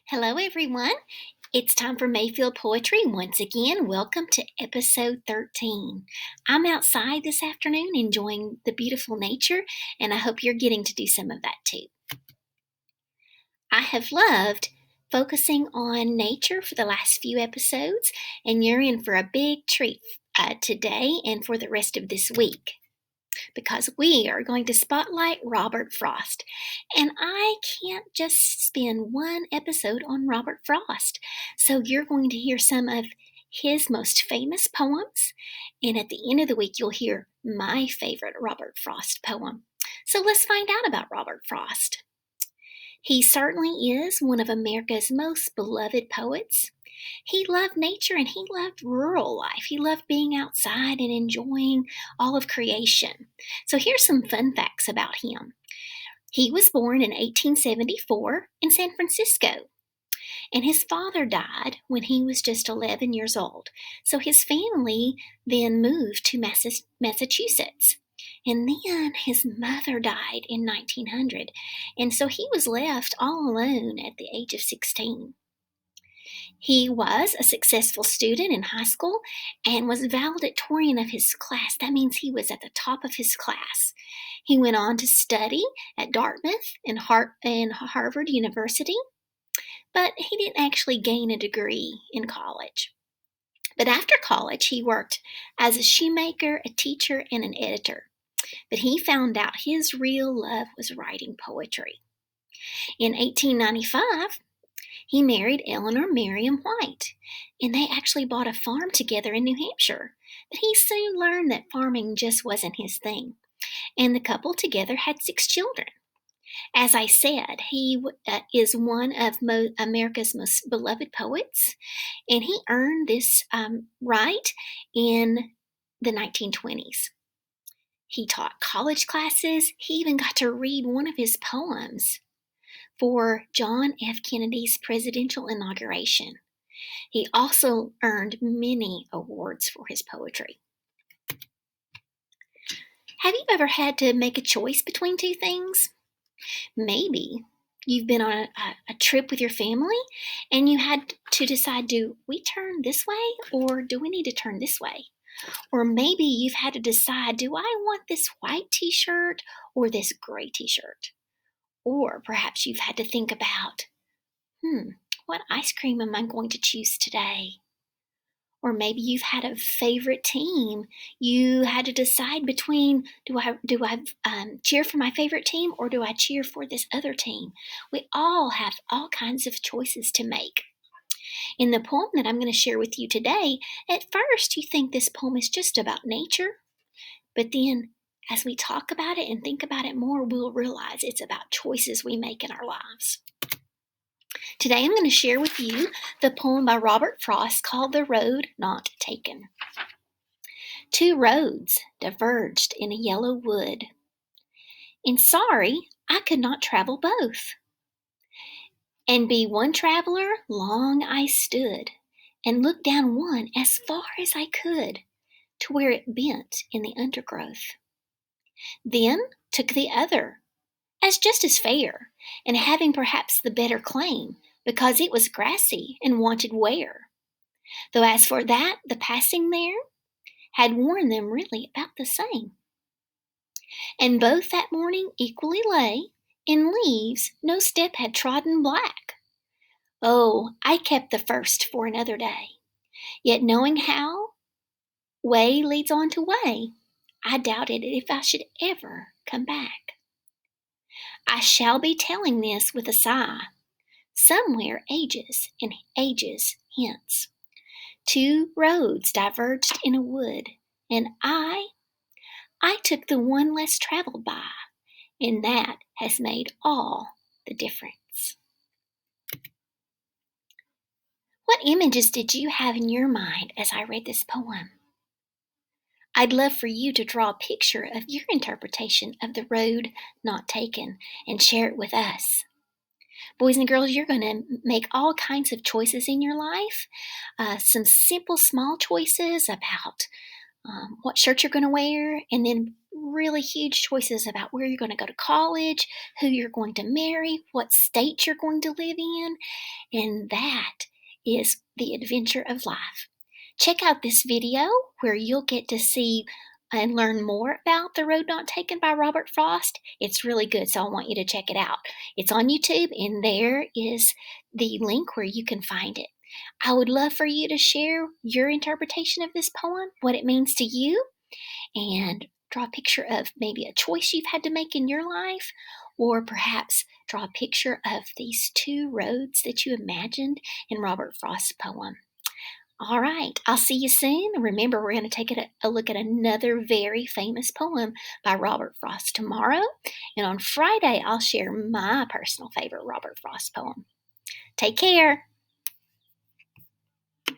Hello, everyone. It's time for Mayfield Poetry. Once again, welcome to episode 13. I'm outside this afternoon enjoying the beautiful nature, and I hope you're getting to do some of that too. I have loved focusing on nature for the last few episodes, and you're in for a big treat today and for the rest of this week, because we are going to spotlight Robert Frost. And I can't just spend one episode on Robert Frost. So you're going to hear some of his most famous poems. And at the end of the week, you'll hear my favorite Robert Frost poem. So let's find out about Robert Frost. He certainly is one of America's most beloved poets. He loved nature and he loved rural life. He loved being outside and enjoying all of creation. So here's some fun facts about him. He was born in 1874 in San Francisco, and his father died when he was just 11 years old. So his family then moved to Massachusetts. And then his mother died in 1900, and so he was left all alone at the age of 16. He was a successful student in high school and was valedictorian of his class. That means he was at the top of his class. He went on to study at Dartmouth and Harvard University, but he didn't actually gain a degree in college. But after college, he worked as a shoemaker, a teacher, and an editor. But he found out his real love was writing poetry. In 1895, he married Eleanor Miriam White, and they actually bought a farm together in New Hampshire. But he soon learned that farming just wasn't his thing, and the couple together had 6 children. As I said, he is one of America's most beloved poets, and he earned this right in the 1920s. He taught college classes. He even got to read one of his poems for John F. Kennedy's presidential inauguration. He also earned many awards for his poetry. Have you ever had to make a choice between two things? Maybe you've been on a trip with your family and you had to decide, do we turn this way or do we need to turn this way? Or maybe you've had to decide, do I want this white t-shirt or this gray t-shirt? Or perhaps you've had to think about, what ice cream am I going to choose today? Or maybe you've had a favorite team. You had to decide between, do I cheer for my favorite team or do I cheer for this other team? We all have all kinds of choices to make. In the poem that I'm going to share with you today, at first you think this poem is just about nature, but then as we talk about it and think about it more, we'll realize it's about choices we make in our lives. Today I'm going to share with you the poem by Robert Frost called The Road Not Taken. 2 roads diverged in a yellow wood, and sorry I could not travel both. And be one traveler, long I stood, and looked down one as far as I could, to where it bent in the undergrowth. Then took the other, as just as fair, and having perhaps the better claim, because it was grassy and wanted wear. Though as for that, the passing there had worn them really about the same. And both that morning equally lay in leaves no step had trodden black. Oh, I kept the first for another day, yet knowing how way leads on to way, I doubted if I should ever come back. I shall be telling this with a sigh, somewhere ages and ages hence. 2 roads diverged in a wood, and I took the one less traveled by, and that has made all the difference. What images did you have in your mind as I read this poem? I'd love for you to draw a picture of your interpretation of the road not taken and share it with us. Boys and girls, you're going to make all kinds of choices in your life. Some simple, small choices about what shirt you're going to wear, and then really huge choices about where you're going to go to college, who you're going to marry, what state you're going to live in, and that is the adventure of life. Check out this video where you'll get to see and learn more about The Road Not Taken by Robert Frost. It's really good, so I want you to check it out. It's on YouTube, and there is the link where you can find it. I would love for you to share your interpretation of this poem, what it means to you, and draw a picture of maybe a choice you've had to make in your life, or perhaps draw a picture of these two roads that you imagined in Robert Frost's poem. All right, I'll see you soon. Remember, we're going to take a look at another very famous poem by Robert Frost tomorrow. And on Friday, I'll share my personal favorite Robert Frost poem. Take care.